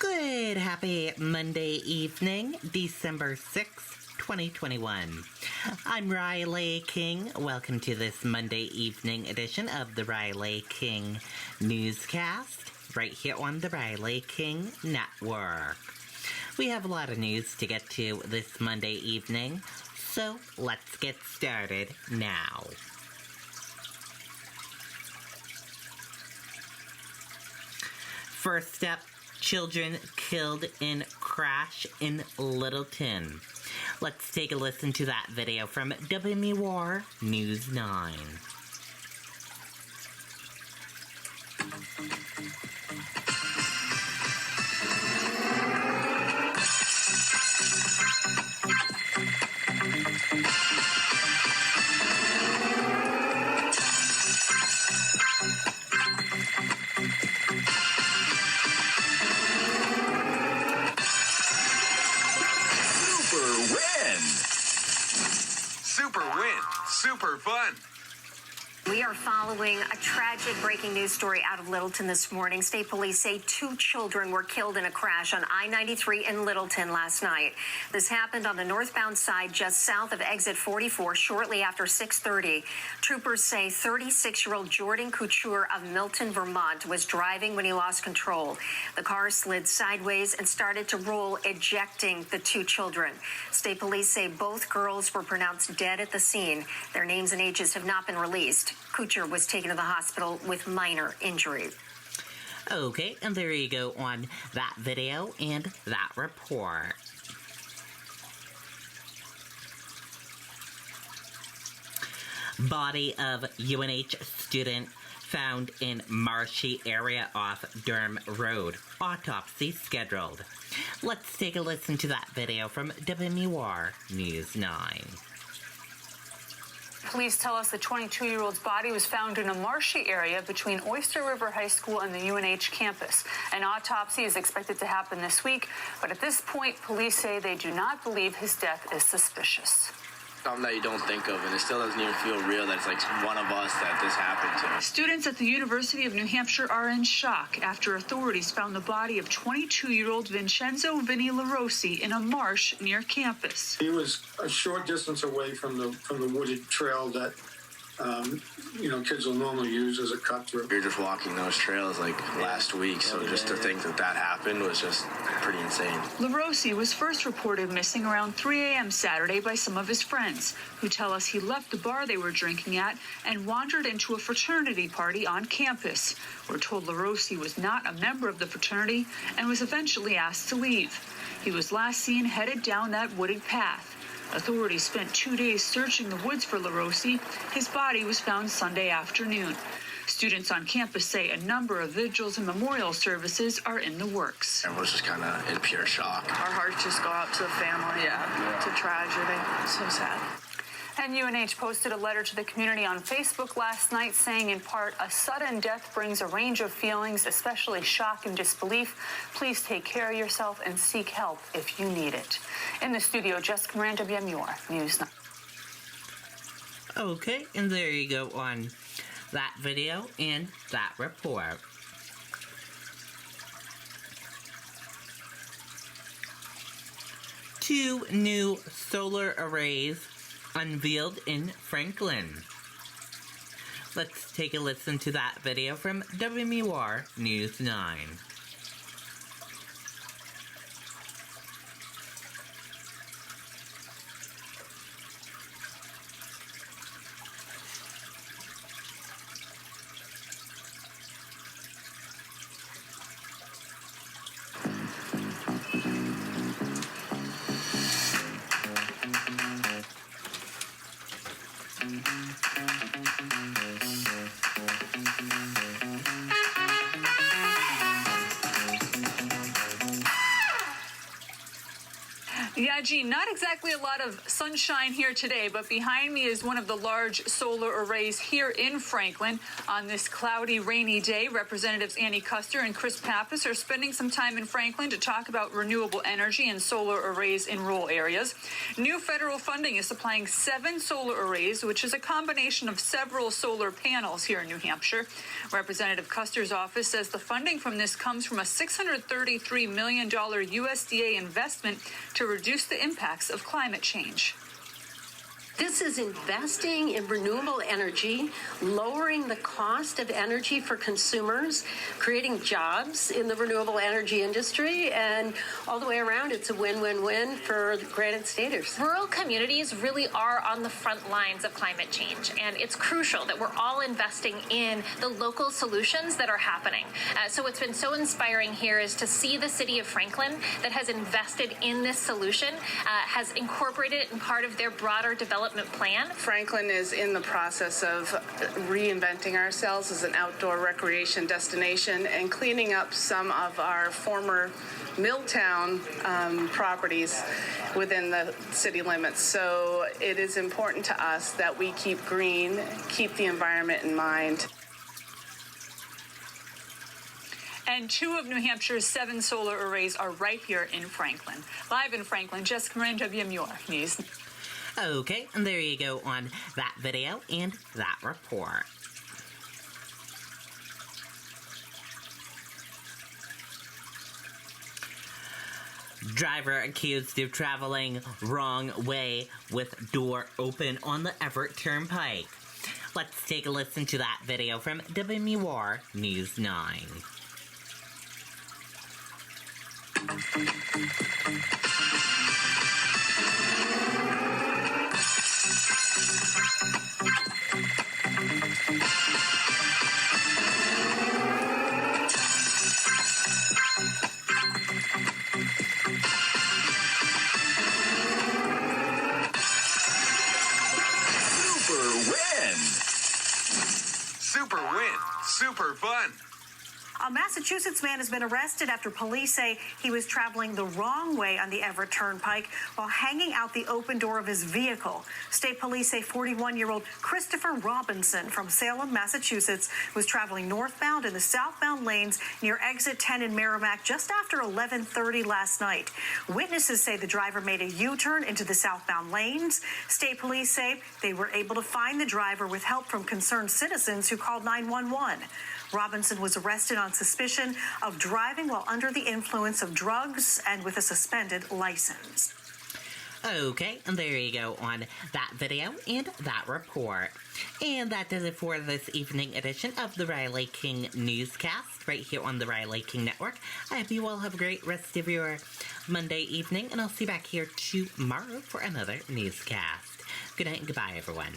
Good, happy Monday evening, December 6th, 2021. I'm Riley King. Welcome to this Monday evening edition of the Riley King Newscast, right here on the Riley King Network. We have a lot of news to get to this Monday evening, so let's get started now. First up, children killed in crash in Littleton. Let's take a listen to that video from WMUR News 9. Super fun. We are following a tragic breaking news story out of Littleton this morning. State police say 2 children were killed in a crash on I-93 in Littleton last night. This happened on the northbound side just south of exit 44 shortly after 6:30. Troopers say 36-year-old Jordan Couture of Milton, Vermont was driving when he lost control. The car slid sideways and started to roll, ejecting the 2 children. State police say both girls were pronounced dead at the scene. Their names and ages have not been released. Couture was taken to the hospital with minor injuries. Okay, and there you go on that video and that report. Body of UNH student found in Marshy area off Durham Road. Autopsy scheduled. Let's take a listen to that video from WMUR News 9. Police tell us the 22-year-old's body was found in a marshy area between Oyster River High School and the UNH campus. An autopsy is expected to happen this week, but at this point, police say they do not believe his death is suspicious. Something that you don't think of, and it still doesn't even feel real that it's like one of us that this happened to. Students at the University of New Hampshire are in shock after authorities found the body of 22-year-old Vincenzo Vinny LaRossi in a marsh near campus. He was a short distance away from the wooded trail that kids will normally use as a cut through. We were just walking those trails like last week, so just to think that happened was just pretty insane. LaRossi was first reported missing around 3 a.m. Saturday by some of his friends, who tell us he left the bar they were drinking at and wandered into a fraternity party on campus. We're told LaRossi was not a member of the fraternity and was eventually asked to leave. He was last seen headed down that wooded path. Authorities spent 2 days searching the woods for LaRossi. His body was found Sunday afternoon. Students on campus say a number of vigils and memorial services are in the works. Everyone's just kind of in pure shock. Our hearts just go out to the family. Yeah. It's a tragedy. So sad. And UNH posted a letter to the community on Facebook last night saying, in part, a sudden death brings a range of feelings, especially shock and disbelief. Please take care of yourself and seek help if you need it. In the studio, Jessica Moran, WMUR News 9. Okay, and there you go on that video and that report. Two new solar arrays unveiled in Franklin. Let's take a listen to that video from WMUR News 9. Yeah, Gene, not exactly a lot of sunshine here today, but behind me is one of the large solar arrays here in Franklin. On this cloudy, rainy day, Representatives Annie Custer and Chris Pappas are spending some time in Franklin to talk about renewable energy and solar arrays in rural areas. New federal funding is supplying 7 solar arrays, which is a combination of several solar panels here in New Hampshire. Representative Custer's office says the funding from this comes from a $633 million USDA investment to reduce the impacts of climate change. This is investing in renewable energy, lowering the cost of energy for consumers, creating jobs in the renewable energy industry, and all the way around, it's a win-win-win for Granite Staters. Rural communities really are on the front lines of climate change, and it's crucial that we're all investing in the local solutions that are happening. So what's been so inspiring here is to see the city of Franklin that has invested in this solution, has incorporated it in part of their broader development plan. Franklin is in the process of reinventing ourselves as an outdoor recreation destination and cleaning up some of our former Milltown properties within the city limits. So it is important to us that we keep green, keep the environment in mind. And 2 of New Hampshire's 7 solar arrays are right here in Franklin. Live in Franklin, Jessica Moran, WMUR News. Okay, and there you go on that video and that report. Driver accused of traveling wrong way with door open on the Everett Turnpike. Let's take a listen to that video from WMUR News 9. Super win. Super fun. A Massachusetts man has been arrested after police say he was traveling the wrong way on the Everett Turnpike while hanging out the open door of his vehicle. State police say 41-year-old Christopher Robinson from Salem, Massachusetts, was traveling northbound in the southbound lanes near exit 10 in Merrimack just after 11:30 last night. Witnesses say the driver made a U-turn into the southbound lanes. State police say they were able to find the driver with help from concerned citizens who called 911. Robinson was arrested on suspicion of driving while under the influence of drugs and with a suspended license. Okay, and there you go on that video and that report. And that does it for this evening edition of the Riley King Newscast right here on the Riley King Network. I hope you all have a great rest of your Monday evening, and I'll see you back here tomorrow for another newscast. Good night and goodbye, everyone.